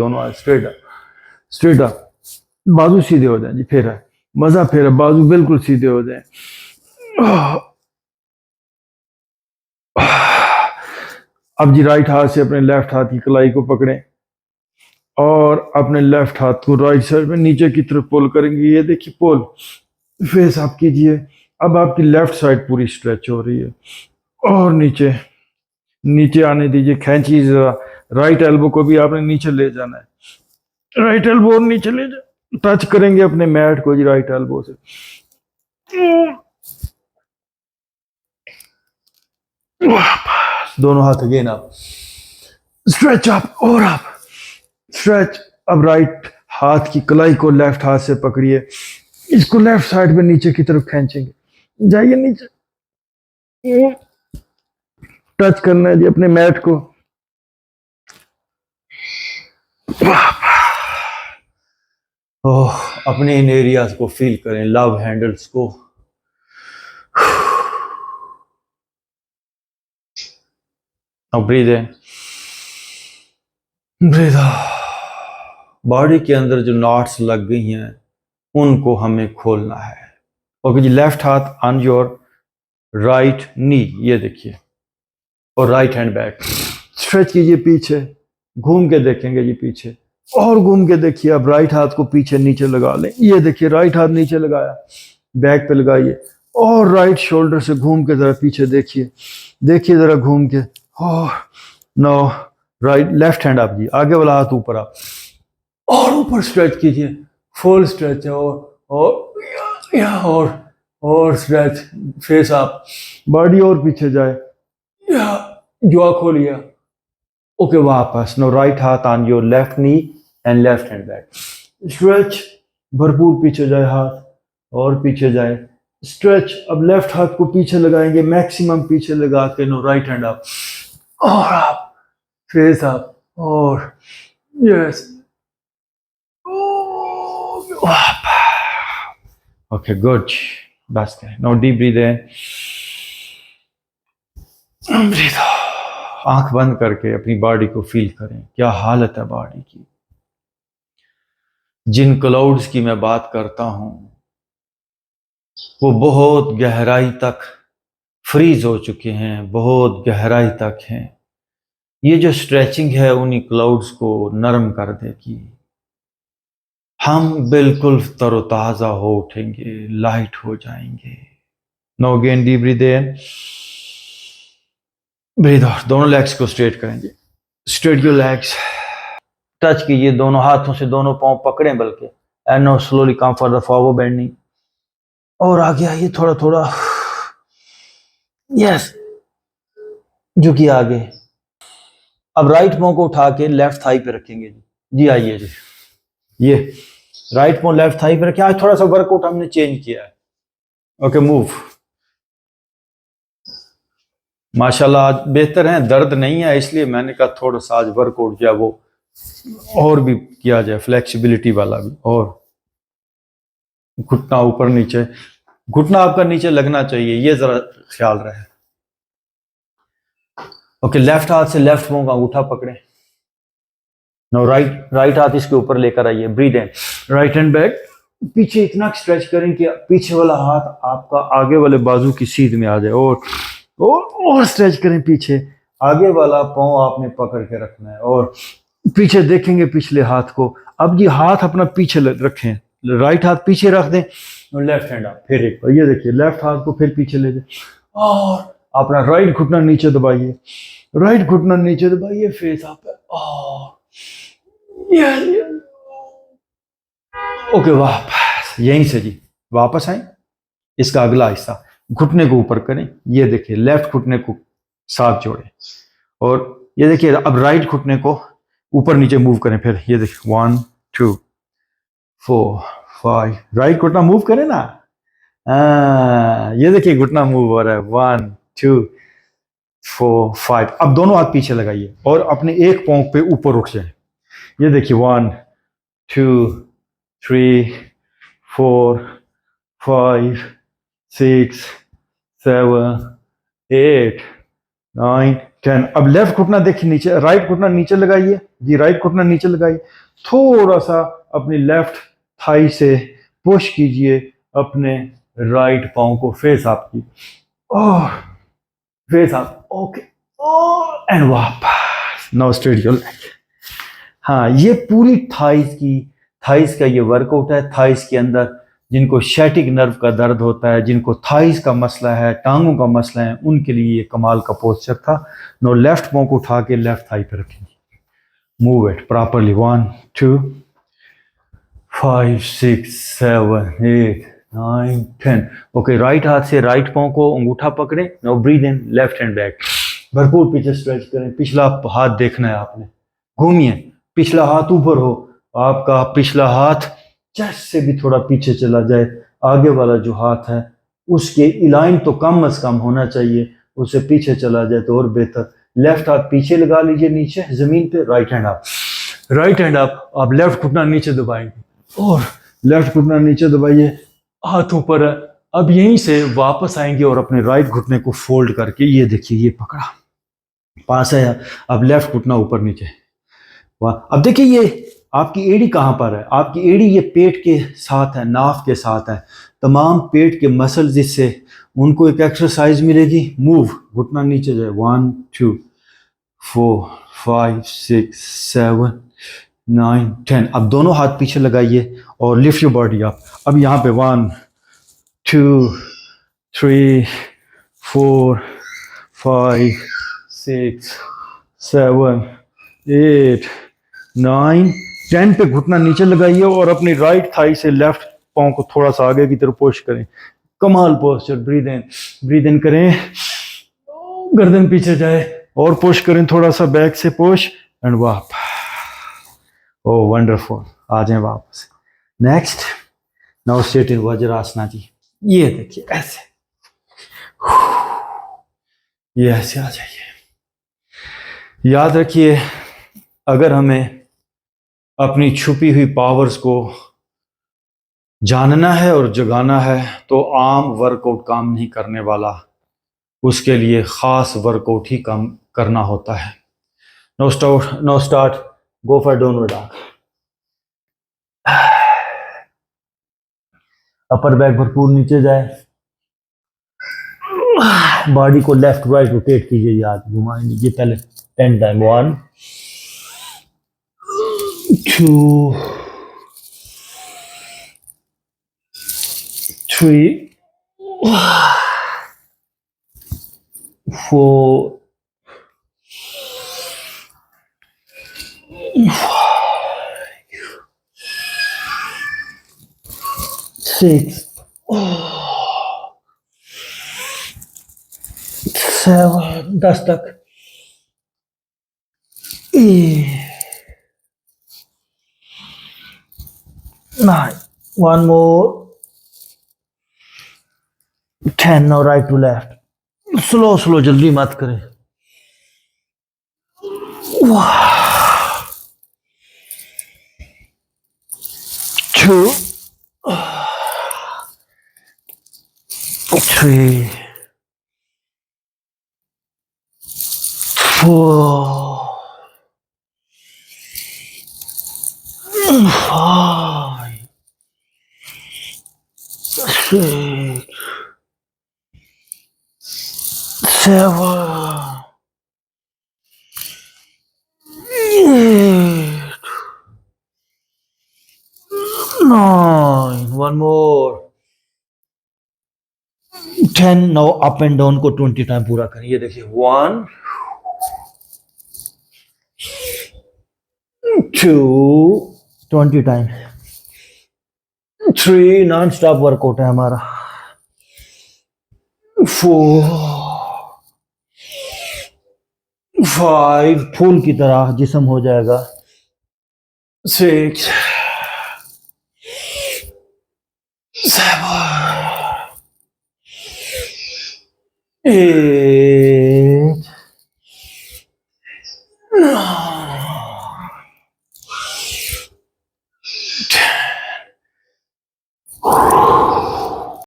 दोनों हाथ straight up, straight up, बाजू सीधे हो जाए जी, फेरा मजा फेरा, बाजू बिल्कुल सीधे हो जाए। अब जी राइट हाथ से अपने लेफ्ट हाथ की कलाई को पकड़ें और अपने लेफ्ट हाथ को राइट साइड में नीचे की तरफ पुल करेंगे। ये देखिए पुल, फेस आप कीजिए। अब आपकी लेफ्ट साइड पूरी स्ट्रेच हो रही है और नीचे नीचे आने दीजिए, खींचिए जरा। राइट एल्बो को भी आपने नीचे ले जाना है, राइट एल्बो नीचे ले जा, टच करेंगे अपने मैट को जी राइट एल्बो से। दोनों हाथ अगेन आप, स्ट्रेच अप और आप स्ट्रेच। अब राइट हाथ की कलाई को लेफ्ट हाथ से पकड़िए, इसको लेफ्ट साइड में नीचे की तरफ खींचेंगे, जाइए नीचे, टच करना है जी अपने मैट को। ओह, अपने इन एरियाज को फील करें, लव हैंडल्स को। अब breathe in, breathe out. Body के अंदर जो नॉट्स लग गई हैं उनको हमें खोलना है। ओके जी, लेफ्ट हाथ ऑन योर राइट नी, ये देखिए, और राइट हैंड बैक, स्ट्रेच कीजिए पीछे, घूम के देखेंगे जी पीछे, और घूम के देखिए। अब राइट हाथ को पीछे नीचे लगा लें, ये देखिए राइट हाथ नीचे लगाया, बैक पे लगाइए, और राइट शोल्डर से घूम के जरा पीछे देखिए, देखिए जरा घूम के। और नो राइट लेफ्ट हैंड आप जी, आगे वाला हाथ ऊपर आप, और ऊपर स्ट्रेच कीजिए, फुल स्ट्रेच है, और स्ट्रेच, फेस आप, बॉडी और पीछे जाए, जुआ खोलिए। ओके, वापस। नो राइट हाथ on your left knee and left hand back, stretch, भरपूर पीछे जाए हाथ और पीछे जाए, स्ट्रेच। अब लेफ्ट हाथ को पीछे लगाएंगे, मैक्सिमम पीछे लगा के। नो राइट हैंड अप और आप, फेस अप, और यस, ओके गुड, बस करें। नो डीप ब्रीथ इन, ब्रीथ आउट। आंख बंद करके अपनी बॉडी को फील करें, क्या हालत है बॉडी की। जिन क्लाउड्स की मैं बात करता हूं वो बहुत गहराई तक फ्रीज हो चुके हैं, बहुत गहराई तक हैं। ये जो स्ट्रेचिंग है उन्हीं क्लाउड्स को नरम कर देगी, हम बिल्कुल तरोताजा हो उठेंगे, लाइट हो जाएंगे। नो अगेन डीप ब्रीथ इन, ब्रीथ आउट। दोनों लेग्स को स्ट्रेट करेंगे, स्ट्रेट योर लेग्स, टच कीजिए दोनों हाथों से, दोनों पांव पकड़ें बल्कि, and now slowly come for the forward bending, और आगे आइए थोड़ा थोड़ा, यस, झुकिए आगे। अब राइट पांव को उठा के लेफ्ट थाई पे रखेंगे जी, जी आइए जी, ये राइट पांव लेफ्ट थाई पे रखें। आज थोड़ा सा वर्कआउट हमने चेंज किया है। ओके मूव, माशाल्लाह आज बेहतर है, दर्द नहीं है, इसलिए मैंने कहा थोड़ा सा आज वर्कआउट किया वो और भी किया जाए, फ्लेक्सिबिलिटी वाला भी। और घुटना ऊपर नीचे, घुटना आपका नीचे लगना चाहिए, ये जरा ख्याल रहे। ओके, लेफ्ट हाथ से लेफ्ट पांव का अंगूठा पकड़े। नो राइट हाथ इसके ऊपर लेकर आइए, ब्रीथ इन, राइट हैंड बैक, पीछे इतना स्ट्रेच करें कि पीछे वाला हाथ आपका आगे वाले बाजू की सीध में आ जाए, और स्ट्रेच करें पीछे। आगे वाला पांव आपने पकड़ के रखना है और पीछे देखेंगे पिछले हाथ को। अब ये हाथ अपना पीछे रखें, राइट हाथ पीछे रख दें और लेफ्ट हैंड आप फिर एक बार, ये देखिए लेफ्ट हाथ को फिर पीछे ले जाए और अपना राइट घुटना नीचे दबाइए, राइट घुटना नीचे दबाइए, फेस आप, ओके वापस, यहीं से जी वापस आए। इसका अगला हिस्सा, घुटने को ऊपर करें, ये देखिए लेफ्ट घुटने को साथ जोड़े, और ये देखिए अब राइट घुटने को ऊपर नीचे मूव करें, फिर ये देखिए 1 2 4 5, राइट घुटना मूव करें ना, ये देखिए घुटना मूव हो रहा है, 1 2 4 5। अब दोनों हाथ पीछे लगाइए और अपने एक पांव पे ऊपर उठ जाए, ये देखिए 1 2 3 4 5 6 7 8 9 10। अब लेफ्ट घुटना देखिए नीचे, राइट घुटना नीचे लगाइए जी, राइट घुटना नीचे लगाइए, थोड़ा सा अपनी लेफ्ट थाई से पुश कीजिए अपने राइट पांव को फेस अप की, और फेस अप, ओके, एंड वापस, नाउ स्ट्रेट योर लेग। हाँ, ये पूरी थाइस का ये वर्कआउट है। थाइस के अंदर जिनको शैटिक नर्व का दर्द होता है, जिनको थाइस का मसला है, टांगों का मसला है, उनके लिए ये कमाल का पोस्चर था। नो, लेफ्ट पांव को उठा के लेफ्ट थाई पे रखेंगे, move it properly, 1 2 5 6 7 8 9 10। Okay, right हाथ से राइट पांव को अंगूठा पकड़े, no breathe in, left hand back, भरपूर पीछे स्ट्रेच करें, पिछला हाथ देखना है आपने, घूमिए, पिछला हाथ ऊपर हो, आपका पिछला हाथ चेस्ट से भी थोड़ा पीछे चला जाए, आगे वाला जो हाथ है उसके इलाइन तो कम से कम होना चाहिए, उससे पीछे चला जाए तो और बेहतर। लेफ्ट हाथ पीछे लगा लीजिए नीचे जमीन पे, right hand up, right hand up, आप लेफ्ट घुटना नीचे दबाएंगे और लेफ्ट घुटना नीचे दबाइए, हाथ ऊपर है। अब यहीं से वापस आएंगे और अपने राइट घुटने को फोल्ड करके, ये देखिए, ये पकड़ा, पास है, अब लेफ्ट घुटना ऊपर नीचे, वाह। अब देखिए ये आपकी एड़ी कहाँ पर है, आपकी एड़ी ये पेट के साथ है, नाफ के साथ है, तमाम पेट के मसल्स इससे उनको एक एक्सरसाइज मिलेगी। मूव, घुटना नीचे जाए, 1 2 4 5 6 7 9 10। अब दोनों हाथ पीछे लगाइए और लिफ्ट योर बॉडी अप। अब यहाँ पे 1 2 3 4 5 6 7 8 9 10 पे घुटना नीचे लगाइए और अपनी राइट थाई से लेफ्ट पांव को थोड़ा सा आगे की तरफ पुश करें, कमाल पोस्चर। ब्रीद इन करें, गर्दन पीछे जाए और पुश करें, थोड़ा सा बैक से पुश एंड वापस, ओ वंडरफुल, आ जाए वापस। नेक्स्ट, नाउ स्ट्रेट इन वज्रासना जी, ये देखिए ऐसे, ये ऐसे आ जाइए। याद रखिए, अगर हमें अपनी छुपी हुई पावर्स को जानना है और जगाना है तो आम वर्कआउट काम नहीं करने वाला, उसके लिए खास वर्कआउट ही काम करना होता है। Know start, go for downward dog. Upper back भरपूर नीचे जाए, बॉडी को लेफ्ट राइट रोटेट कीजिए, याद घुमाए लीजिए पहले 10 टाइम, 1 2 3 4 6 7, 10 तक, 9, 1 more, 10। now right to left, slow जल्दी मत करें, 2 3 4 5 6 7 8 9, 1 more, 10। Now up and down को 20 टाइम पूरा करें, ये देखिए, 1 2 20 टाइम, 3 नॉन स्टॉप वर्कआउट है हमारा, 4 5 फूल की तरह जिस्म हो जाएगा, 6 7 8